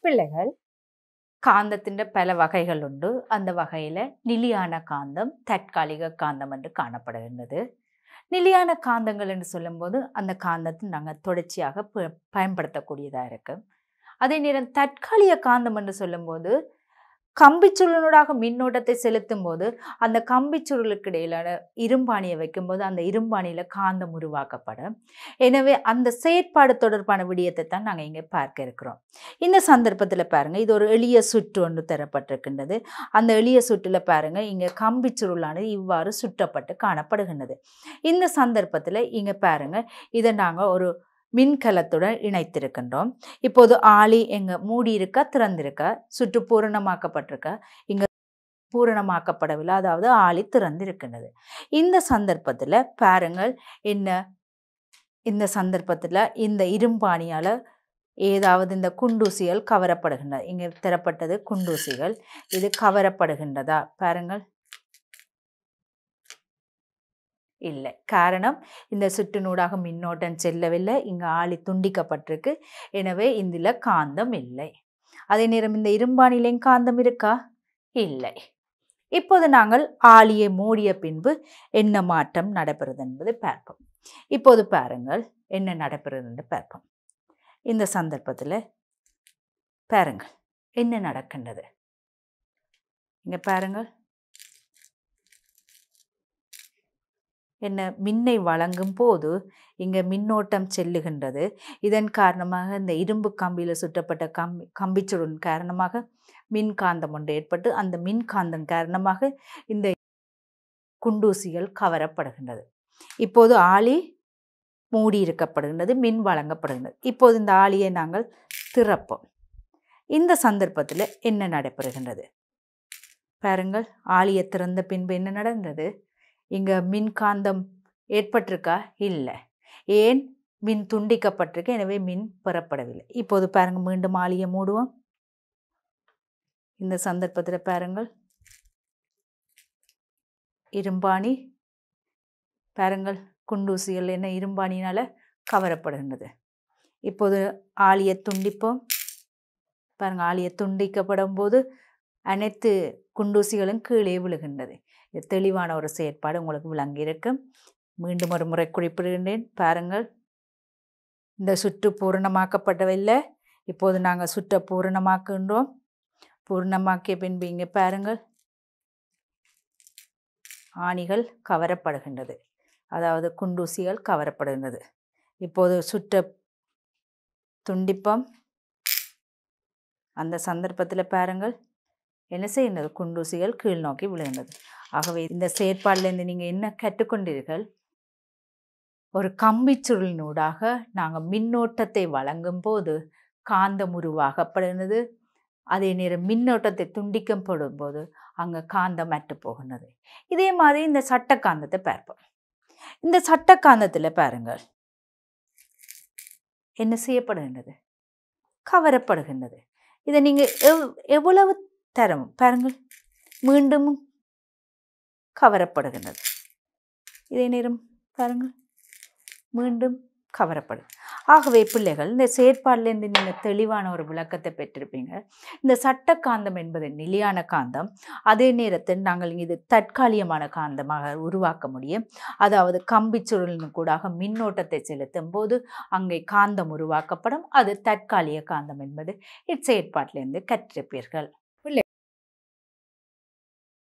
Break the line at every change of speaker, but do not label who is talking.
பிள்ளைகள் காந்தத்தின் பல வகைகள் உண்டு. அந்த வகையில் நிலையான காந்தம், தற்காலிக காந்தம் என்று காணப்படுகின்றது. நிலையான காந்தங்கள் என்று சொல்லும்போது அந்த காந்தத்தை நாங்கள் தொடர்ச்சியாக பயன்படுத்தக்கூடியதாக இருக்கு. அதே நேரம் தற்காலிக காந்தம் என்று சொல்லும்போது கம்பிச்சுருளூடாக மின்னோட்டத்தை செலுத்தும் போது அந்த கம்பிச்சுருளுக்கு இடையிலான இரும்பாணியை வைக்கும்போது அந்த இரும்பாணியில் காந்தம் உருவாக்கப்படும். எனவே அந்த செயற்பாடு தொடர்பான விடயத்தை தான் நாங்கள் இங்கே பார்க்க இருக்கிறோம். இந்த சந்தர்ப்பத்தில் பாருங்கள், இது ஒரு எளிய சுற்று ஒன்று தரப்பட்டிருக்கின்றது. அந்த எளிய சுற்றில் பாருங்கள், இங்கே கம்பிச்சுருளானது இவ்வாறு சுற்றப்பட்டு காணப்படுகின்றது. இந்த சந்தர்ப்பத்தில் இங்கே பாருங்கள், இதை நாங்கள் ஒரு மின்கலத்துடன் இணைத்திருக்கின்றோம். இப்போது ஆளி எங்க மூடி இருக்கா, திறந்திருக்கா, சுற்று பூரணமாக்கப்பட்டிருக்கா, இங்க பூரணமாக்கப்படவில்லை, அதாவது ஆளி திறந்திருக்கின்றது. இந்த சந்தர்ப்பத்தில் பாருங்கள், இந்த சந்தர்ப்பத்தில் இந்த இரும்பாணியால் ஏதாவது இந்த குண்டூசிகள் கவரப்படுகின்றன. இங்கே தரப்பட்டது குண்டூசிகள், இது கவரப்படுகின்றதா பாருங்கள், இல்லை. காரணம், இந்த சுற்றினூடாக மின்னோட்டம் செல்லவில்லை, இங்கே ஆளி துண்டிக்கப்பட்டிருக்கு. எனவே இதில் காந்தம் இல்லை. அதே நேரம் இந்த இரும்பாணியிலையும் காந்தம் இருக்கா? இல்லை. இப்போது நாங்கள் ஆளியை மூடிய பின்பு என்ன மாற்றம் நடைபெறுது என்பதை பார்ப்போம். இப்போது பாருங்கள் என்ன நடைபெறுது என்று பார்ப்போம். இந்த சந்தர்ப்பத்தில் பாருங்கள் என்ன நடக்கின்றது. இங்கே பாருங்கள், என்ன மின்னை வழங்கும் போது இங்கே மின்னோட்டம் செல்லுகின்றது. இதன் காரணமாக இந்த இரும்பு கம்பியில் சுற்றப்பட்ட கம்பிச்சுருள் காரணமாக மின்காந்தம் ஒன்று ஏற்பட்டு அந்த மின்காந்தம் காரணமாக இந்த குண்டூசிகள் கவரப்படுகின்றது. இப்போது ஆளி மூடி இருக்கப்படுகின்றது, மின் வழங்கப்படுகின்றது. இப்போது இந்த ஆளியை நாங்கள் திறப்போம். இந்த சந்தர்ப்பத்தில் என்ன நடைபெறுகின்றது பாருங்கள். ஆளியை திறந்த பின்பு என்ன நடந்தது? இங்கே மின்காந்தம் ஏற்பட்டிருக்கா? இல்லை. ஏன்? மின் துண்டிக்கப்பட்டிருக்கு, எனவே மின் பெறப்படவில்லை. இப்போது பாருங்கள், மீண்டும் ஆளியை மூடுவோம். இந்த சந்தர்ப்பத்தில் பாருங்கள், இரும்பாணி பாருங்கள், குண்டூசிகள் என்ன இரும்பாணியினால் கவரப்படுகின்றது. இப்போது ஆளியை துண்டிப்போம். பாருங்கள், ஆளியை துண்டிக்கப்படும் போது அனைத்து குண்டூசிகளும் கீழே விழுகின்றது. இது தெளிவான ஒரு செயற்பாடு உங்களுக்கு விளங்கியிருக்கும். மீண்டும் ஒரு முறை குறிப்பிடுகின்றேன். பாருங்கள், இந்த சுற்று பூரணமாக்கப்படவில்லை. இப்போது நாங்கள் சுற்றை பூரணமாக்குகின்றோம். பூரணமாக்கிய பின்பு இங்கே பாருங்கள், ஆணிகள் கவரப்படுகின்றது, அதாவது குண்டூசிகள் கவரப்படுகின்றது. இப்போது சுற்றை துண்டிப்போம். அந்த சந்தர்ப்பத்தில் பாருங்கள் என்ன செய்கின்றது? குண்டூசிகள் கீழ் நோக்கி விழுகின்றது. ஆகவே இந்த செயற்பாடிலிருந்து நீங்கள் என்ன கற்றுக்கொண்டீர்கள்? ஒரு கம்பிச்சுருளினூடாக நாங்கள் மின்னோட்டத்தை வழங்கும் போது காந்தம் உருவாக்கப்படுகிறது. அதே நேரம் மின்னோட்டத்தை துண்டிக்கப்படும் போது அங்கே காந்தம் அற்று போகின்றது. இதே மாதிரி இந்த சட்ட காந்தத்தை பார்ப்போம். இந்த சட்ட காந்தத்தில் பாருங்கள் என்ன செய்யப்படுகின்றது? கவரப்படுகின்றது. இதை நீங்கள் எவ்வளவு தரம் பாருங்கள், மீண்டும் கவரப்படுகின்றது. இதே நேரம் பாருங்கள், மீண்டும் கவரப்படும். ஆகவே பிள்ளைகள், இந்த செயற்பாடிலிருந்து நீங்கள் தெளிவான ஒரு விளக்கத்தை பெற்றிருப்பீங்க. இந்த சட்ட காந்தம் என்பது நிலையான காந்தம். அதே நேரத்தில் நாங்கள் இது தற்காலிகமான காந்தமாக உருவாக்க முடியும். அதாவது கம்பிச்சுருளின் கூடாக மின்னோட்டத்தை செலுத்தும் போது அங்கே காந்தம் உருவாக்கப்படும். அது தற்காலிக காந்தம் என்பது இச்செயற்பாட்டிலிருந்து கற்றிருப்பீர்கள்.